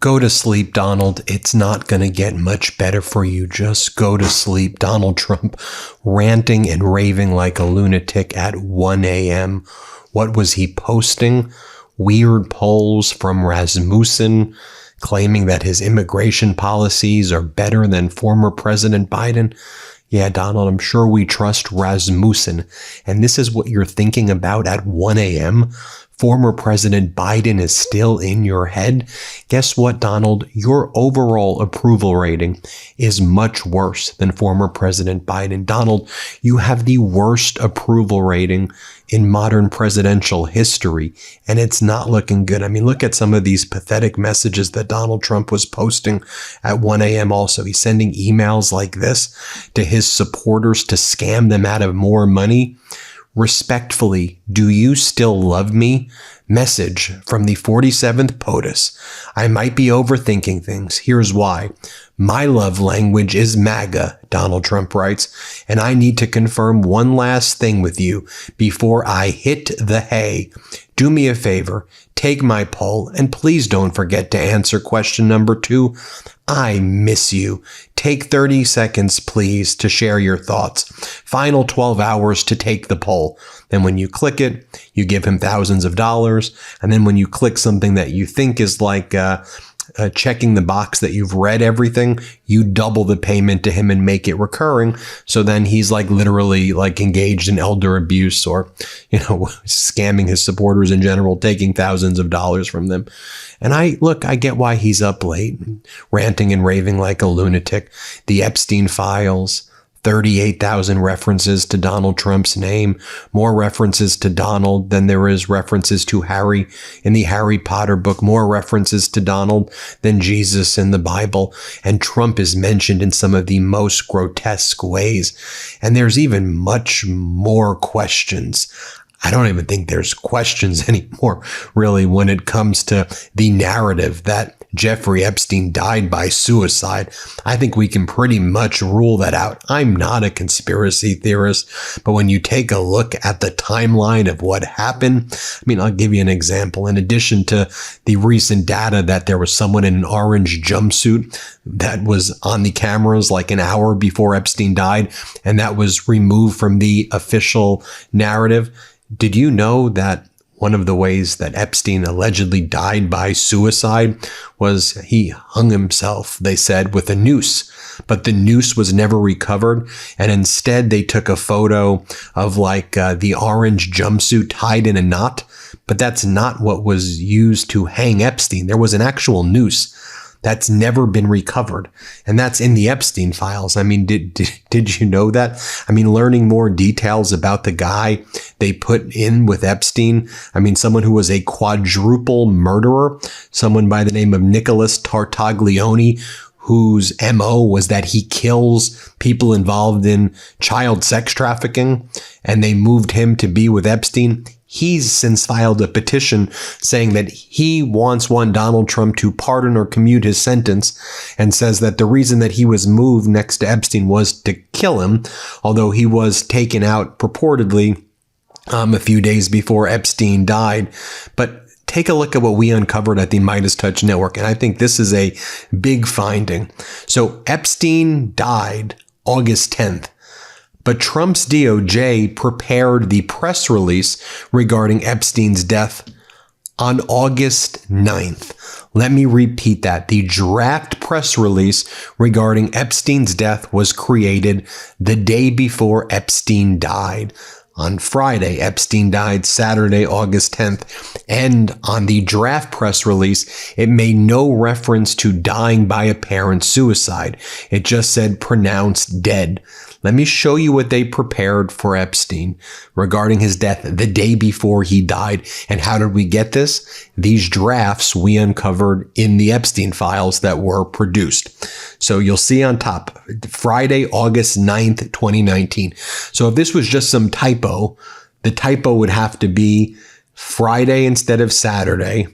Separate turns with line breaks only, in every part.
Go to sleep, Donald. It's not going to get much better for you. Just go to sleep. Donald Trump ranting and raving like a lunatic at 1 a.m. What was he posting? Weird polls from Rasmussen claiming that his immigration policies are better than former President Biden. Yeah, Donald, I'm sure we trust Rasmussen. And this is what you're thinking about at 1 a.m.? Former President Biden is still in your head? Guess what, Donald? Your overall approval rating is much worse than former President Biden. Donald, you have the worst approval rating in modern presidential history, and it's not looking good. I mean, look at some of these pathetic messages that Donald Trump was posting at 1 a.m. also. He's sending emails like this to his supporters to scam them out of more money. Respectfully, do you still love me? Message from the 47th POTUS. I might be overthinking things. Here's why. My love language is MAGA, Donald Trump writes, and I need to confirm one last thing with you before I hit the hay. Do me a favor, take my poll, and please don't forget to answer question number 2. I miss you. Take 30 seconds, please, to share your thoughts. Final 12 hours to take the poll. Then when you click it, you give him thousands of dollars. And then when you click something that you think is like checking the box that you've read everything, you double the payment to him and make it recurring. So then he's like literally like engaged in elder abuse or, scamming his supporters in general, taking thousands of dollars from them. And I get why he's up late, ranting and raving like a lunatic. The Epstein files, 38,000 references to Donald Trump's name, more references to Donald than there is references to Harry in the Harry Potter book, more references to Donald than Jesus in the Bible. And Trump is mentioned in some of the most grotesque ways. And there's even much more questions. I don't even think there's questions anymore, really, when it comes to the narrative that Jeffrey Epstein died by suicide. I think we can pretty much rule that out. I'm not a conspiracy theorist, but when you take a look at the timeline of what happened, I'll give you an example. In addition to the recent data that there was someone in an orange jumpsuit that was on the cameras like an hour before Epstein died, and that was removed from the official narrative. Did you know that one of the ways that Epstein allegedly died by suicide was he hung himself, they said, with a noose? But the noose was never recovered. And instead, they took a photo of the orange jumpsuit tied in a knot. But that's not what was used to hang Epstein. There was an actual noose that's never been recovered. And that's in the Epstein files. Did you know that? Learning more details about the guy they put in with Epstein. Someone who was a quadruple murderer, someone by the name of Nicholas Tartaglione, whose MO was that he kills people involved in child sex trafficking, and they moved him to be with Epstein. He's since filed a petition saying that he wants Donald Trump to pardon or commute his sentence, and says that the reason that he was moved next to Epstein was to kill him, although he was taken out purportedly a few days before Epstein died. But take a look at what we uncovered at the MeidasTouch Network, and I think this is a big finding. So Epstein died August 10th. But Trump's DOJ prepared the press release regarding Epstein's death on August 9th. Let me repeat that. The draft press release regarding Epstein's death was created the day before Epstein died. On Friday, Epstein died Saturday, August 10th. And on the draft press release, it made no reference to dying by apparent suicide. It just said pronounced dead. Let me show you what they prepared for Epstein regarding his death the day before he died. And how did we get this? These drafts we uncovered in the Epstein files that were produced. So you'll see on top, Friday, August 9th, 2019. So if this was just some typo, the typo would have to be Friday instead of Saturday,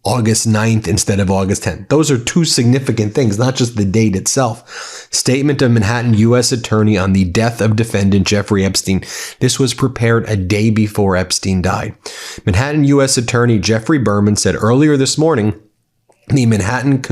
August 9th instead of August 10th. Those are two significant things, not just the date itself. Statement of Manhattan U.S. Attorney on the death of defendant Jeffrey Epstein. This was prepared a day before Epstein died. Manhattan U.S. Attorney Jeffrey Berman said earlier this morning The Manhattan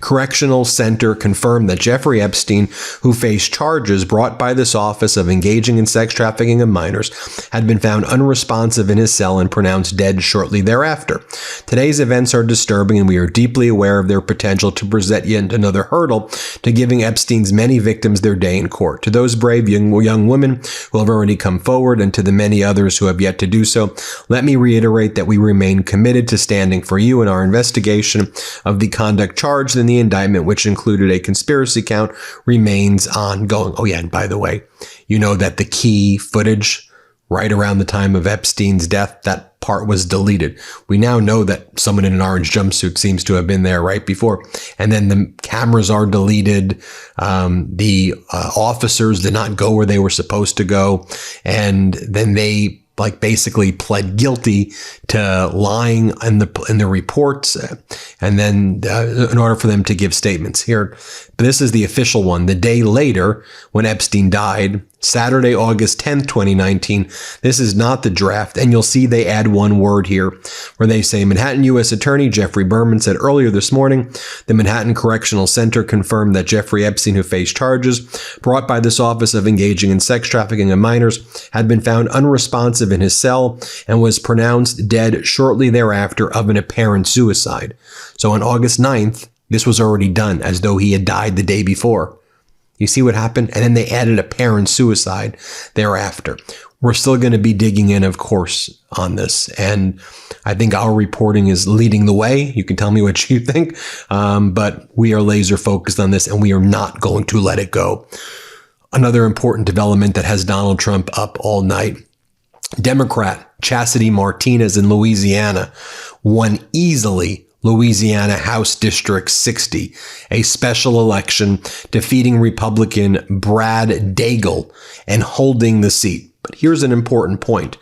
Correctional Center confirmed that Jeffrey Epstein, who faced charges brought by this office of engaging in sex trafficking of minors, had been found unresponsive in his cell and pronounced dead shortly thereafter. Today's events are disturbing, and we are deeply aware of their potential to present yet another hurdle to giving Epstein's many victims their day in court. To those brave young women who have already come forward, and to the many others who have yet to do so, let me reiterate that we remain committed to standing for you in our investigation of the conduct charged in the indictment, which included a conspiracy count, remains ongoing. Oh yeah, and by the way, you know that the key footage right around the time of Epstein's death, that part was deleted. We now know that someone in an orange jumpsuit seems to have been there right before. And then the cameras are deleted. The officers did not go where they were supposed to go. And then they basically pled guilty to lying in the reports, and then in order for them to give statements here. But this is the official one. The day later, when Epstein died, Saturday, August 10th, 2019. This is not the draft. And you'll see they add one word here where they say Manhattan U.S. Attorney Jeffrey Berman said earlier this morning, the Manhattan Correctional Center confirmed that Jeffrey Epstein, who faced charges brought by this office of engaging in sex trafficking of minors, had been found unresponsive in his cell and was pronounced dead shortly thereafter of an apparent suicide. So on August 9th, this was already done as though he had died the day before. You see what happened? And then they added apparent suicide thereafter. We're still going to be digging in, of course, on this. And I think our reporting is leading the way. You can tell me what you think. But we are laser focused on this, and we are not going to let it go. Another important development that has Donald Trump up all night. Democrat Chastity Martinez in Louisiana won easily Louisiana House District 60, a special election, defeating Republican Brad Daigle and holding the seat. But here's an important point.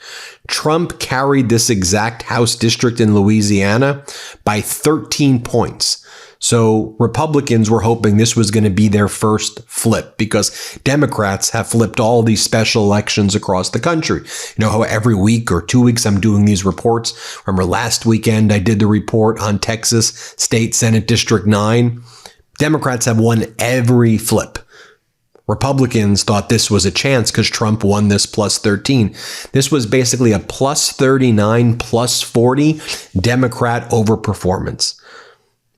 Trump carried this exact House district in Louisiana by 13 points. So Republicans were hoping this was going to be their first flip, because Democrats have flipped all these special elections across the country. You know how every week or 2 weeks I'm doing these reports? Remember last weekend I did the report on Texas State Senate District 9? Democrats have won every flip. Republicans thought this was a chance because Trump won this plus 13. This was basically a plus 39, plus 40 Democrat overperformance.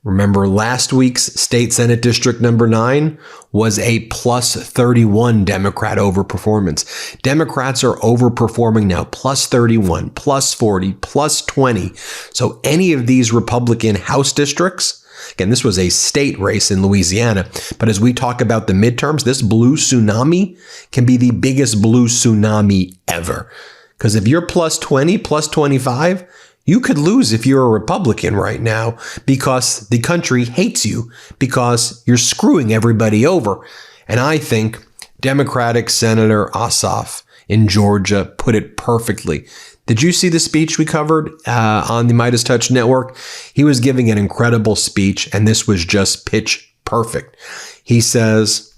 Remember, last week's State Senate District number 9 was a plus 31 Democrat overperformance. Democrats are overperforming now, plus 31, plus 40, plus 20. So any of these Republican House districts, again, this was a state race in Louisiana, but as we talk about the midterms, this blue tsunami can be the biggest blue tsunami ever. Because if you're plus 20, plus 25, you could lose if you're a Republican right now, because the country hates you, because you're screwing everybody over. And I think Democratic Senator Ossoff in Georgia put it perfectly. Did you see the speech we covered on the MeidasTouch network? He was giving an incredible speech, and this was just pitch perfect. He says,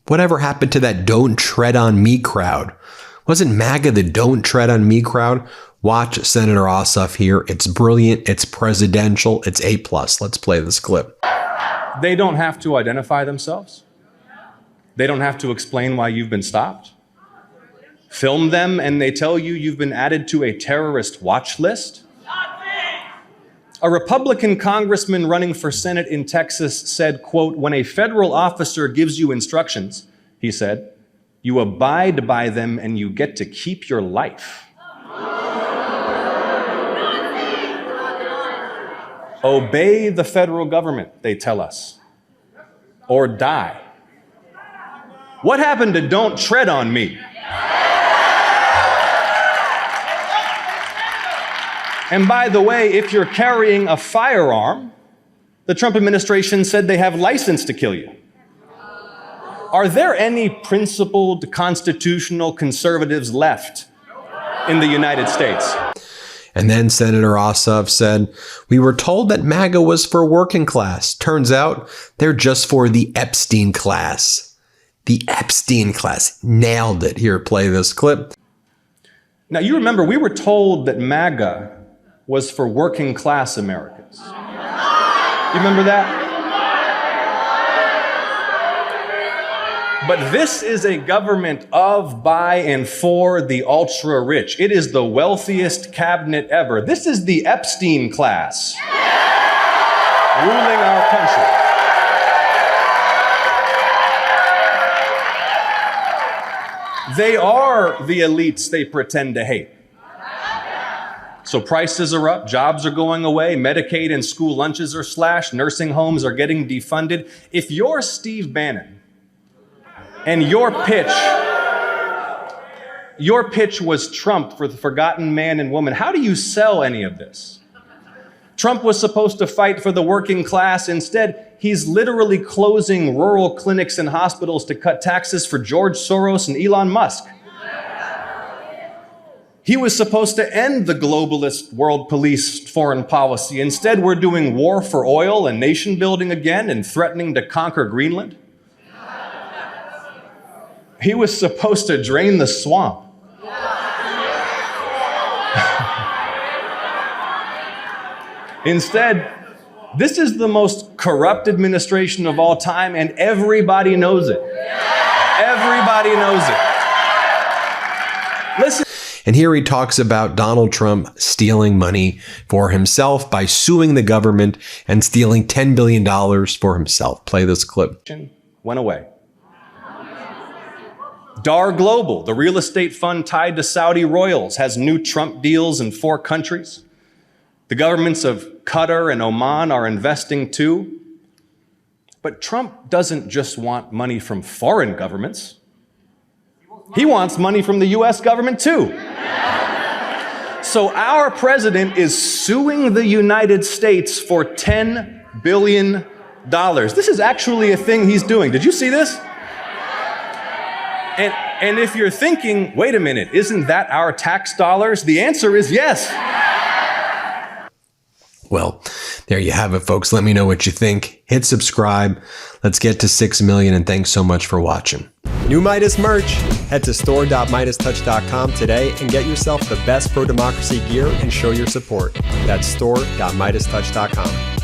whatever happened to that don't tread on me crowd? Wasn't MAGA the don't tread on me crowd? Watch Senator Ossoff here. It's brilliant. It's presidential. It's A+. Let's play this clip.
They don't have to identify themselves. They don't have to explain why you've been stopped. Film them and they tell you you've been added to a terrorist watch list. A Republican congressman running for Senate in Texas said, quote, when a federal officer gives you instructions, he said, you abide by them and you get to keep your life. Obey the federal government, they tell us, or die. What happened to don't tread on me? And by the way, if you're carrying a firearm, the Trump administration said they have license to kill you. Are there any principled constitutional conservatives left in the United States?
And then Senator Ossoff said, we were told that MAGA was for working class. Turns out they're just for the Epstein class. The Epstein class. Nailed it. Here, play this clip.
Now, you remember, we were told that MAGA was for working class Americans. You remember that? But this is a government of, by, and for the ultra rich. It is the wealthiest cabinet ever. This is the Epstein class ruling our country. They are the elites they pretend to hate. So prices are up, jobs are going away, Medicaid and school lunches are slashed, nursing homes are getting defunded. If you're Steve Bannon and your pitch was Trump for the forgotten man and woman, how do you sell any of this? Trump was supposed to fight for the working class. Instead, he's literally closing rural clinics and hospitals to cut taxes for George Soros and Elon Musk. He was supposed to end the globalist world police foreign policy. Instead, we're doing war for oil and nation building again and threatening to conquer Greenland. He was supposed to drain the swamp. Instead, this is the most corrupt administration of all time, and everybody knows it. Everybody knows it. Listen.
And here he talks about Donald Trump stealing money for himself by suing the government and stealing $10 billion for himself. Play this clip.
Went away. Dar Global, the real estate fund tied to Saudi royals, has new Trump deals in 4 countries. The governments of Qatar and Oman are investing too. But Trump doesn't just want money from foreign governments. He wants money from the US government too. So our president is suing the United States for $10 billion. This is actually a thing he's doing. Did you see this? And if you're thinking, wait a minute, isn't that our tax dollars? The answer is yes.
Well, there you have it, folks. Let me know what you think. Hit subscribe. Let's get to 6 million, and thanks so much for watching.
New Midas merch. Head to store.MeidasTouch.com today and get yourself the best pro-democracy gear and show your support. That's store.MeidasTouch.com.